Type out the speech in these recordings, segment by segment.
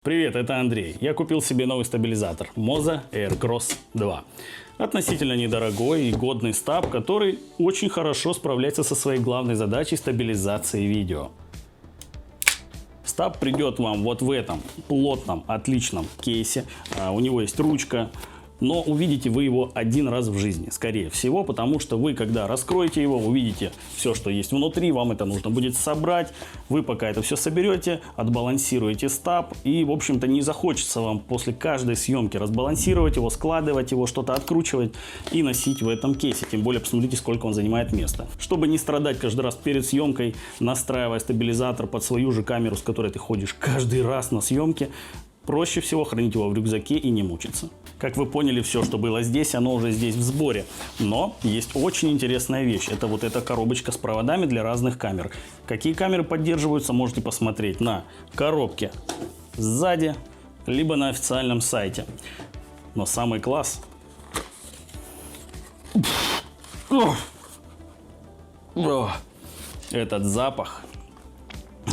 Привет, это Андрей. Я купил себе новый стабилизатор Moza Aircross 2. Относительно недорогой и годный стаб, который очень хорошо справляется со своей главной задачей стабилизации видео. Стаб придет вам вот в этом плотном, отличном кейсе. У него есть ручка. Но увидите вы его один раз в жизни, скорее всего, потому что вы, когда раскроете его, увидите все, что есть внутри, вам это нужно будет собрать. Вы пока это все соберете, отбалансируете стаб, и, в общем-то, не захочется вам после каждой съемки разбалансировать его, складывать его, что-то откручивать и носить в этом кейсе. Тем более, посмотрите, сколько он занимает места. Чтобы не страдать каждый раз перед съемкой, настраивая стабилизатор под свою же камеру, с которой ты ходишь каждый раз на съемке, проще всего хранить его в рюкзаке и не мучиться. Как вы поняли, все, что было здесь, оно уже здесь в сборе. Но есть очень интересная вещь. Это вот эта коробочка с проводами для разных камер. Какие камеры поддерживаются, можете посмотреть на коробке сзади, либо на официальном сайте. Но самый класс... Этот запах...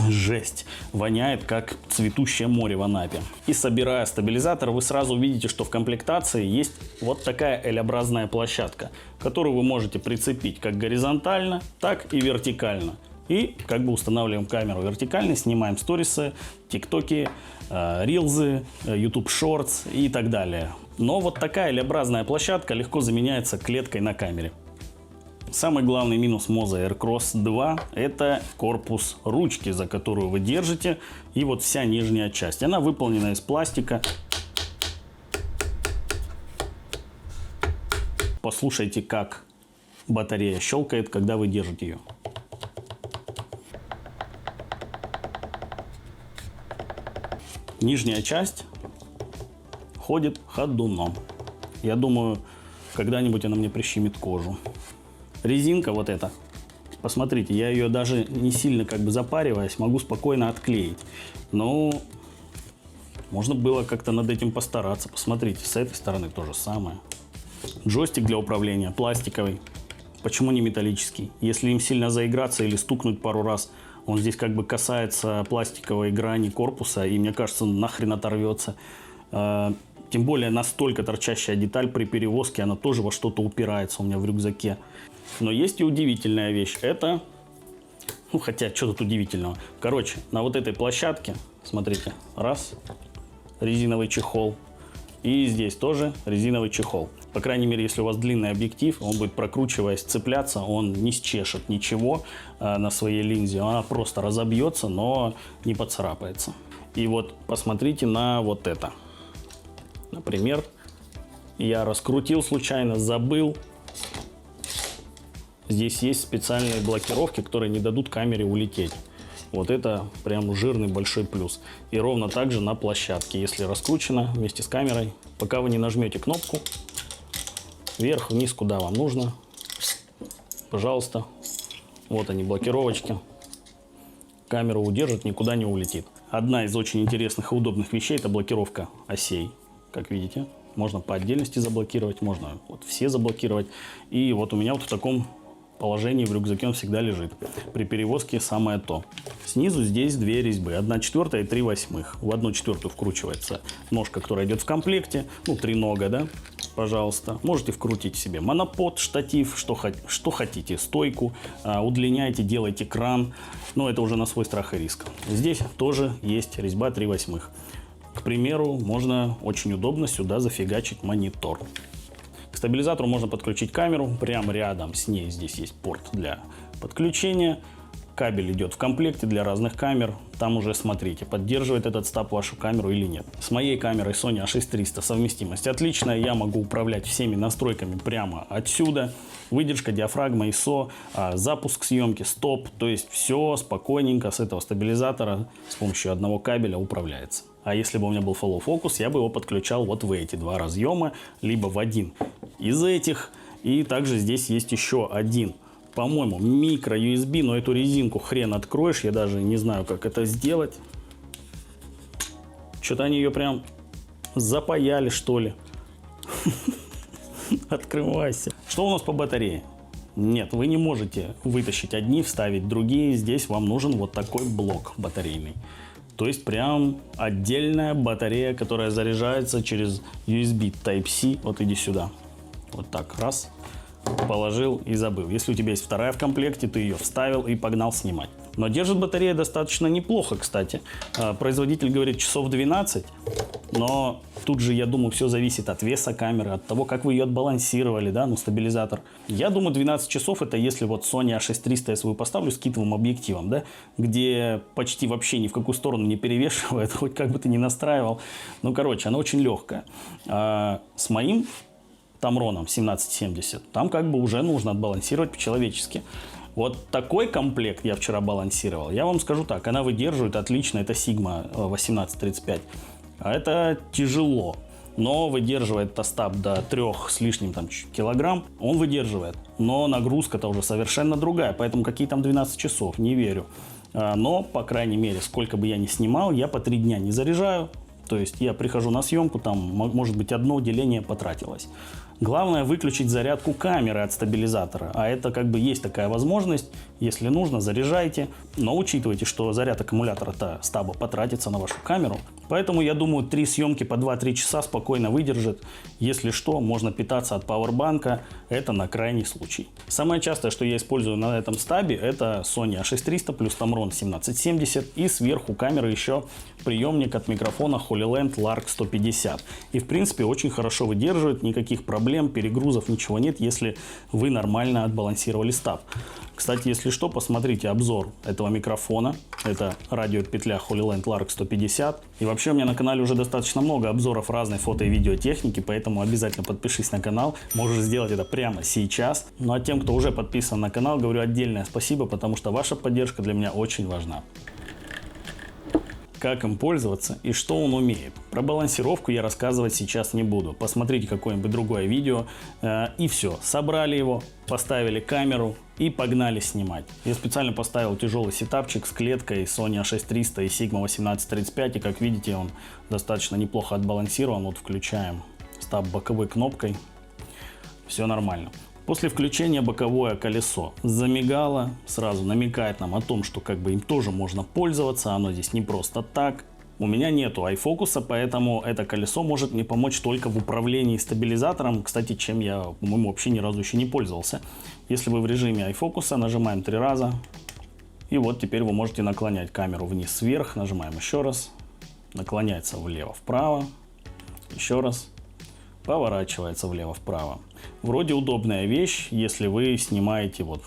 Жесть. Воняет, как цветущее море в Анапе. И собирая стабилизатор, вы сразу увидите, что в комплектации есть вот такая L-образная площадка, которую вы можете прицепить как горизонтально, так и вертикально. И как бы устанавливаем камеру вертикально, снимаем сторисы, тиктоки, рилзы, YouTube Shorts и так далее. Но вот такая L-образная площадка легко заменяется клеткой на камере. Самый главный минус Moza Aircross 2 – это корпус ручки, за которую вы держите, и вот вся нижняя часть. Она выполнена из пластика. Послушайте, как батарея щелкает, когда вы держите ее. Нижняя часть ходит ходуном. Я думаю, когда-нибудь она мне прищемит кожу. Резинка вот эта, посмотрите, я ее даже не сильно как бы запариваясь, могу спокойно отклеить. Но можно было как-то над этим постараться. Посмотрите, с этой стороны то же самое. Джойстик для управления пластиковый. Почему не металлический? Если им сильно заиграться или стукнуть пару раз, он здесь как бы касается пластиковой грани корпуса, и мне кажется, нахрен оторвется. Тем более настолько торчащая деталь при перевозке, она тоже во что-то упирается у меня в рюкзаке. Но есть и удивительная вещь. Это, хотя, что тут удивительного. Короче, на вот этой площадке, смотрите, раз, резиновый чехол. И здесь тоже резиновый чехол. По крайней мере, если у вас длинный объектив, он будет, прокручиваясь, цепляться, он не счешет ничего на своей линзе. Она просто разобьется, но не поцарапается. И вот посмотрите на вот это. Например, я раскрутил случайно, забыл. Здесь есть специальные блокировки, которые не дадут камере улететь. Вот это прям жирный большой плюс. И ровно так же на площадке, если раскручено вместе с камерой. Пока вы не нажмете кнопку, вверх, вниз, куда вам нужно, пожалуйста. Вот они, блокировочки. Камеру удержит, никуда не улетит. Одна из очень интересных и удобных вещей – это блокировка осей. Как видите, можно по отдельности заблокировать, можно вот все заблокировать. И вот у меня вот в таком положении в рюкзаке он всегда лежит. При перевозке самое то. Снизу здесь две резьбы, 1/4 и 3/8. В 1/4 вкручивается ножка, которая идет в комплекте, тренога, да, пожалуйста. Можете вкрутить себе монопод, штатив, что хотите, стойку, удлиняйте, делайте кран, но это уже на свой страх и риск. Здесь тоже есть резьба 3/8. К примеру, можно очень удобно сюда зафигачить монитор. К стабилизатору можно подключить камеру. Прямо рядом с ней здесь есть порт для подключения. Кабель идет в комплекте для разных камер. Там уже смотрите, поддерживает этот стаб вашу камеру или нет. С моей камерой Sony A6300 совместимость отличная. Я могу управлять всеми настройками прямо отсюда. Выдержка, диафрагма, ISO, запуск съемки, стоп. То есть все спокойненько с этого стабилизатора с помощью одного кабеля управляется. А если бы у меня был follow focus, я бы его подключал вот в эти два разъема, либо в один из этих. И также здесь есть еще один, по-моему, микро USB, но эту резинку хрен откроешь, я даже не знаю, как это сделать. Что-то они ее прям запаяли, что ли. Открывайся. Что у нас по батарее? Нет, вы не можете вытащить одни, вставить другие. Здесь вам нужен вот такой блок батарейный. То есть прям отдельная батарея, которая заряжается через USB Type-C. Вот иди сюда. Вот так, раз, положил и забыл. Если у тебя есть вторая в комплекте, ты ее вставил и погнал снимать. Но держит батарея достаточно неплохо, кстати. Производитель говорит часов 12, но тут же, я думаю, все зависит от веса камеры, от того, как вы ее отбалансировали, да, ну, стабилизатор. Я думаю, 12 часов это если вот Sony A6300 я свою поставлю с китовым объективом, да, где почти вообще ни в какую сторону не перевешивает, хоть как бы ты ни настраивал. Ну, короче, она очень легкая. С моим Tamron 1770 там как бы уже нужно отбалансировать по-человечески. Вот такой комплект я вчера балансировал. Я вам скажу так, она выдерживает отлично. Это Sigma 1835. А это тяжело. Но выдерживает тостап до 3 с лишним там, килограмм. Он выдерживает. Но нагрузка-то уже совершенно другая. Поэтому какие там 12 часов, не верю. Но, по крайней мере, сколько бы я ни снимал, я по 3 дня не заряжаю. То есть я прихожу на съемку, там может быть одно деление потратилось. Главное выключить зарядку камеры от стабилизатора. А это как бы есть такая возможность. Если нужно, заряжайте. Но учитывайте, что заряд аккумулятора-то стаба потратится на вашу камеру. Поэтому я думаю, 3 съемки по 2-3 часа спокойно выдержит. Если что, можно питаться от пауэрбанка. Это на крайний случай. Самое частое, что я использую на этом стабе, это Sony A6300 плюс Tamron 1770. И сверху камеры еще приемник от микрофона HoloLens Lark 150. И в принципе очень хорошо выдерживает, никаких проблем, перегрузов, ничего нет, если вы нормально отбалансировали стаб. Кстати, если что, посмотрите обзор этого микрофона. Это радиопетля HoloLens Lark 150. И вообще у меня на канале уже достаточно много обзоров разной фото- и видеотехники, поэтому обязательно подпишись на канал. Можешь сделать это прямо сейчас. Ну а тем, кто уже подписан на канал, говорю отдельное спасибо, потому что ваша поддержка для меня очень важна. Как им пользоваться и что он умеет. Про балансировку я рассказывать сейчас не буду. Посмотрите какое-нибудь другое видео. И все. Собрали его, поставили камеру и погнали снимать. Я специально поставил тяжелый сетапчик с клеткой Sony A6300 и Sigma 1835. И как видите, он достаточно неплохо отбалансирован. Вот включаем стаб боковой кнопкой. Все нормально. После включения боковое колесо замигало, сразу намекает нам о том, что как бы им тоже можно пользоваться, оно здесь не просто так. У меня нету iFocus, поэтому это колесо может мне помочь только в управлении стабилизатором, кстати, чем я, по-моему, вообще ни разу еще не пользовался. Если вы в режиме iFocus, нажимаем 3 раза, и вот теперь вы можете наклонять камеру вниз-вверх, нажимаем еще раз, наклоняется влево-вправо, еще раз, поворачивается влево-вправо. Вроде удобная вещь, если вы снимаете вот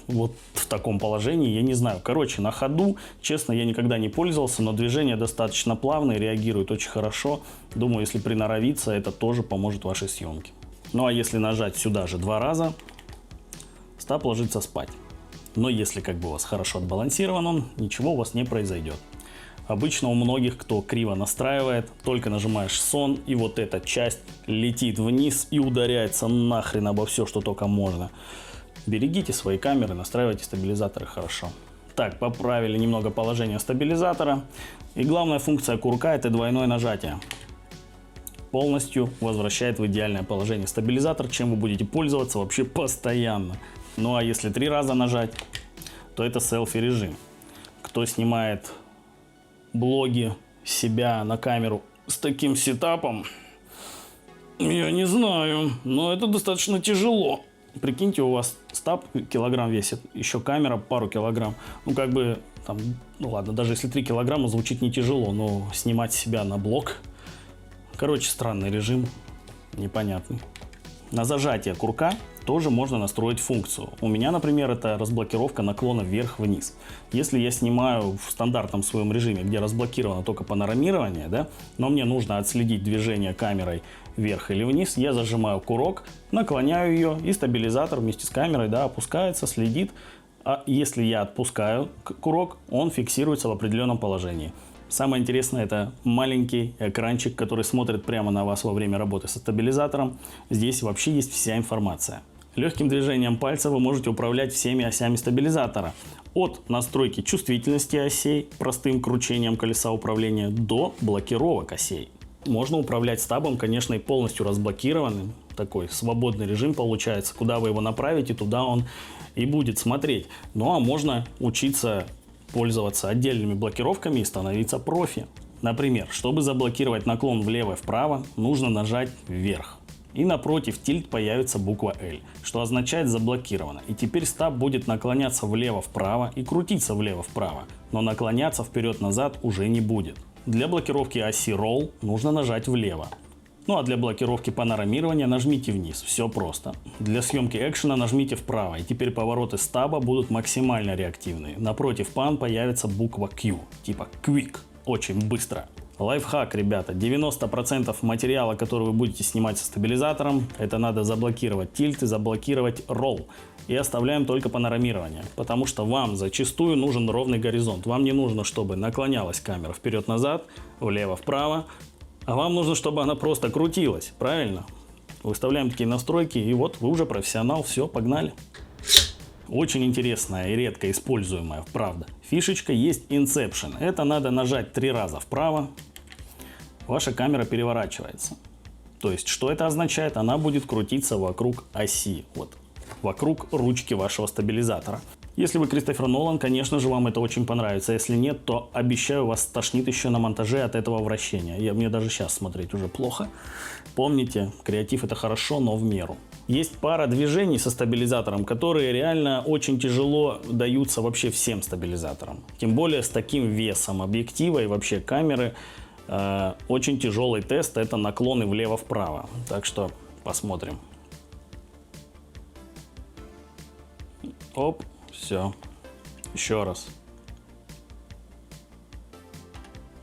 в таком положении, я не знаю. Короче, на ходу, честно, я никогда не пользовался, но движение достаточно плавное, реагирует очень хорошо. Думаю, если приноровиться, это тоже поможет вашей съемке. Ну а если нажать сюда же 2 раза, стаб ложится спать. Но если как бы у вас хорошо отбалансирован он, ничего у вас не произойдет. Обычно у многих, кто криво настраивает, только нажимаешь сон, и вот эта часть летит вниз и ударяется нахрен обо все, что только можно. Берегите свои камеры, настраивайте стабилизаторы хорошо. Так, поправили немного положение стабилизатора. И главная функция курка — это двойное нажатие. Полностью возвращает в идеальное положение стабилизатор, чем вы будете пользоваться вообще постоянно. Ну а если 3 раза нажать, то это селфи режим. Кто снимает блоги себя на камеру с таким сетапом, я не знаю, но это достаточно тяжело. Прикиньте, у вас стаб килограмм весит, еще камера пару килограмм. Ну как бы там, ну ладно, даже если 3 килограмма звучит не тяжело, но снимать себя на блок, короче, странный режим, непонятный. На зажатие курка тоже можно настроить функцию. У меня, например, это разблокировка наклона вверх-вниз. Если я снимаю в стандартном своем режиме, где разблокировано только панорамирование, да, но мне нужно отследить движение камерой вверх или вниз, я зажимаю курок, наклоняю ее, и стабилизатор вместе с камерой, да, опускается, следит. А если я отпускаю курок, он фиксируется в определенном положении. Самое интересное — это маленький экранчик, который смотрит прямо на вас во время работы со стабилизатором. Здесь вообще есть вся информация. Легким движением пальца вы можете управлять всеми осями стабилизатора. От настройки чувствительности осей, простым кручением колеса управления, до блокировок осей. Можно управлять стабом, конечно, и полностью разблокированным. Такой свободный режим получается. Куда вы его направите, туда он и будет смотреть. Ну а можно учиться пользоваться отдельными блокировками и становиться профи. Например, чтобы заблокировать наклон влево-вправо, нужно нажать вверх. И напротив тильт появится буква L, что означает заблокировано. И теперь стаб будет наклоняться влево-вправо и крутиться влево-вправо, но наклоняться вперед-назад уже не будет. Для блокировки оси Roll нужно нажать влево. Ну а для блокировки панорамирования нажмите вниз, все просто. Для съемки экшена нажмите вправо, и теперь повороты стаба будут максимально реактивные. Напротив пан появится буква Q, типа Quick, очень быстро. Лайфхак, ребята, 90% материала, который вы будете снимать со стабилизатором, это надо заблокировать тильт и заблокировать ролл. И оставляем только панорамирование, потому что вам зачастую нужен ровный горизонт. Вам не нужно, чтобы наклонялась камера вперед-назад, влево-вправо, а вам нужно, чтобы она просто крутилась, правильно? Выставляем такие настройки, и вот вы уже профессионал, все, погнали. Очень интересная и редко используемая, правда, фишечка есть Inception. Это надо нажать 3 раза вправо, ваша камера переворачивается. То есть, что это означает? Она будет крутиться вокруг оси, вот, вокруг ручки вашего стабилизатора. Если вы Кристофер Нолан, конечно же, вам это очень понравится. Если нет, то обещаю, вас тошнит еще на монтаже от этого вращения. Мне даже сейчас смотреть уже плохо. Помните, креатив это хорошо, но в меру. Есть пара движений со стабилизатором, которые реально очень тяжело даются вообще всем стабилизаторам. Тем более с таким весом объектива и вообще камеры. Очень тяжелый тест — это наклоны влево-вправо. Так что посмотрим. Оп, все. Еще раз.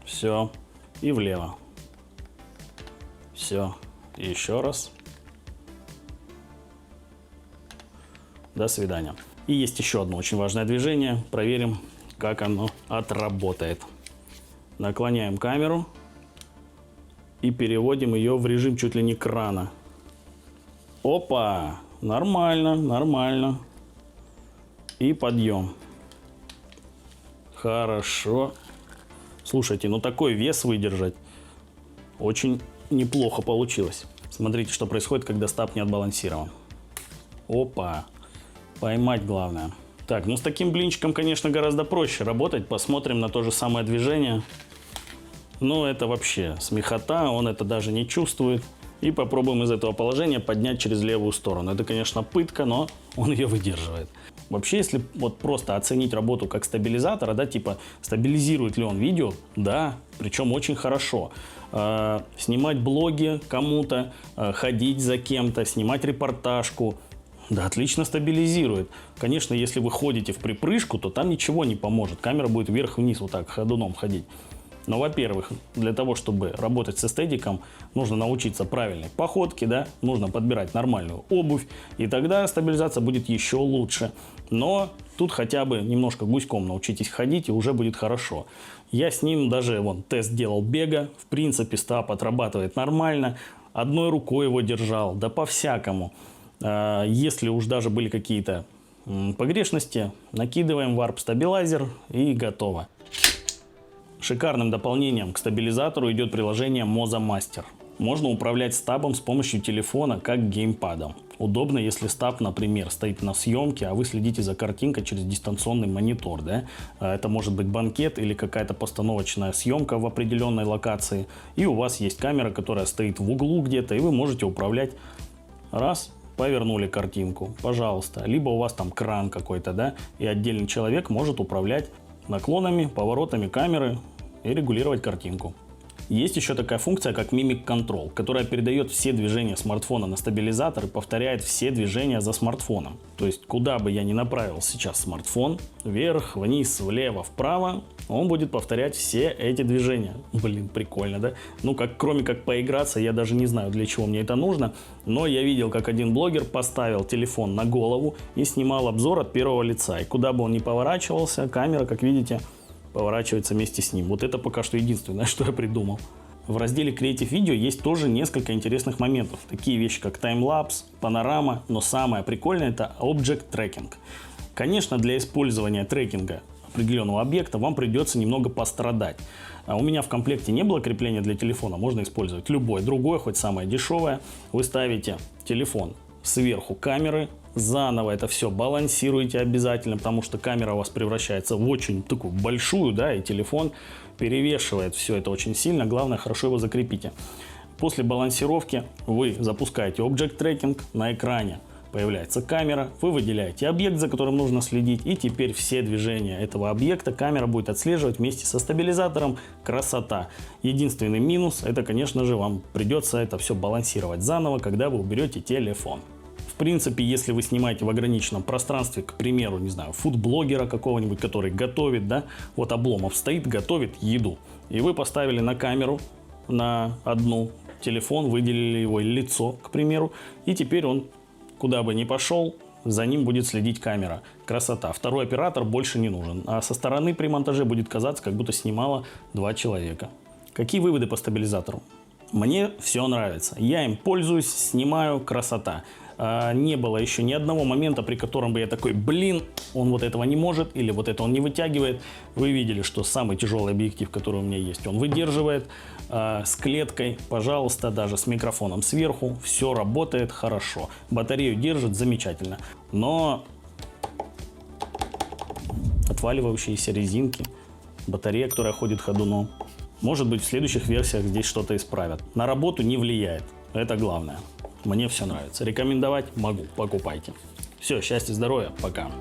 Все. И влево. Все. И еще раз. До свидания. И есть еще одно очень важное движение. Проверим, как оно отработает. Наклоняем камеру и переводим ее в режим чуть ли не крана. Опа! Нормально, нормально. И подъем. Хорошо. Слушайте, ну такой вес выдержать очень неплохо получилось. Смотрите, что происходит, когда стаб не отбалансирован. Опа! Поймать главное. Так, ну с таким блинчиком, конечно, гораздо проще работать. Посмотрим на то же самое движение. Но это вообще смехота, он это даже не чувствует. И попробуем из этого положения поднять через левую сторону. Это, конечно, пытка, но он ее выдерживает. Вообще, если вот просто оценить работу как стабилизатора, да, типа стабилизирует ли он видео, да, причем очень хорошо. Снимать блоги кому-то, ходить за кем-то, снимать репортажку. Да, отлично стабилизирует. Конечно, если вы ходите в припрыжку, то там ничего не поможет. Камера будет вверх-вниз вот так ходуном ходить. Но, во-первых, для того, чтобы работать со стедиком, нужно научиться правильной походке, да, нужно подбирать нормальную обувь, и тогда стабилизация будет еще лучше. Но тут хотя бы немножко гуськом научитесь ходить, и уже будет хорошо. Я с ним даже тест делал бега, в принципе, стаб отрабатывает нормально, одной рукой его держал, да по-всякому. Если уж даже были какие-то погрешности, накидываем Warp Stabilizer и готово. Шикарным дополнением к стабилизатору идет приложение Moza Master. Можно управлять стабом с помощью телефона, как геймпадом. Удобно, если стаб, например, стоит на съемке, а вы следите за картинкой через дистанционный монитор. Да? Это может быть банкет или какая-то постановочная съемка в определенной локации. И у вас есть камера, которая стоит в углу где-то, и вы можете управлять. Раз, повернули картинку, пожалуйста. Либо у вас там кран какой-то, да, и отдельный человек может управлять наклонами, поворотами камеры и регулировать картинку. Есть еще такая функция, как Mimic Control, которая передает все движения смартфона на стабилизатор и повторяет все движения за смартфоном. То есть, куда бы я ни направил сейчас смартфон, вверх, вниз, влево, вправо, он будет повторять все эти движения. Блин, прикольно, да? Ну, кроме как поиграться, я даже не знаю, для чего мне это нужно. Но я видел, как один блогер поставил телефон на голову и снимал обзор от первого лица. И куда бы он ни поворачивался, камера, как видите, поворачивается вместе с ним. Вот это пока что единственное, что я придумал. В разделе Creative Video есть тоже несколько интересных моментов. Такие вещи, как таймлапс, панорама, но самое прикольное — это Object Tracking. Конечно, для использования трекинга определенного объекта вам придется немного пострадать. У меня в комплекте не было крепления для телефона, можно использовать любое другое, хоть самое дешевое. Вы ставите телефон сверху камеры, заново это все балансируете обязательно, потому что камера у вас превращается в очень такую большую, да, и телефон перевешивает все это очень сильно. Главное, хорошо его закрепите. После балансировки вы запускаете Object Tracking, на экране появляется камера, вы выделяете объект, за которым нужно следить, и теперь все движения этого объекта камера будет отслеживать вместе со стабилизатором. Красота! Единственный минус, это, конечно же, вам придется это все балансировать заново, когда вы уберете телефон. В принципе, если вы снимаете в ограниченном пространстве, к примеру, не знаю, фудблогера какого-нибудь, который готовит, да, вот Обломов стоит, готовит еду, и вы поставили на камеру, на одну телефон, выделили его лицо, к примеру, и теперь он куда бы ни пошел, за ним будет следить камера. Красота. Второй оператор больше не нужен. А со стороны при монтаже будет казаться, как будто снимало 2 человека. Какие выводы по стабилизатору? Мне все нравится. Я им пользуюсь, снимаю, красота. Не было еще ни одного момента, при котором бы я такой, блин, он вот этого не может, или вот это он не вытягивает. Вы видели, что самый тяжелый объектив, который у меня есть, он выдерживает. С клеткой, пожалуйста, даже с микрофоном сверху, все работает хорошо. Батарею держит замечательно. Но отваливающиеся резинки, батарея, которая ходит ходуном. Может быть, в следующих версиях здесь что-то исправят. На работу не влияет. Это главное. Мне все нравится. Рекомендовать могу. Покупайте. Все, счастья, здоровья. Пока.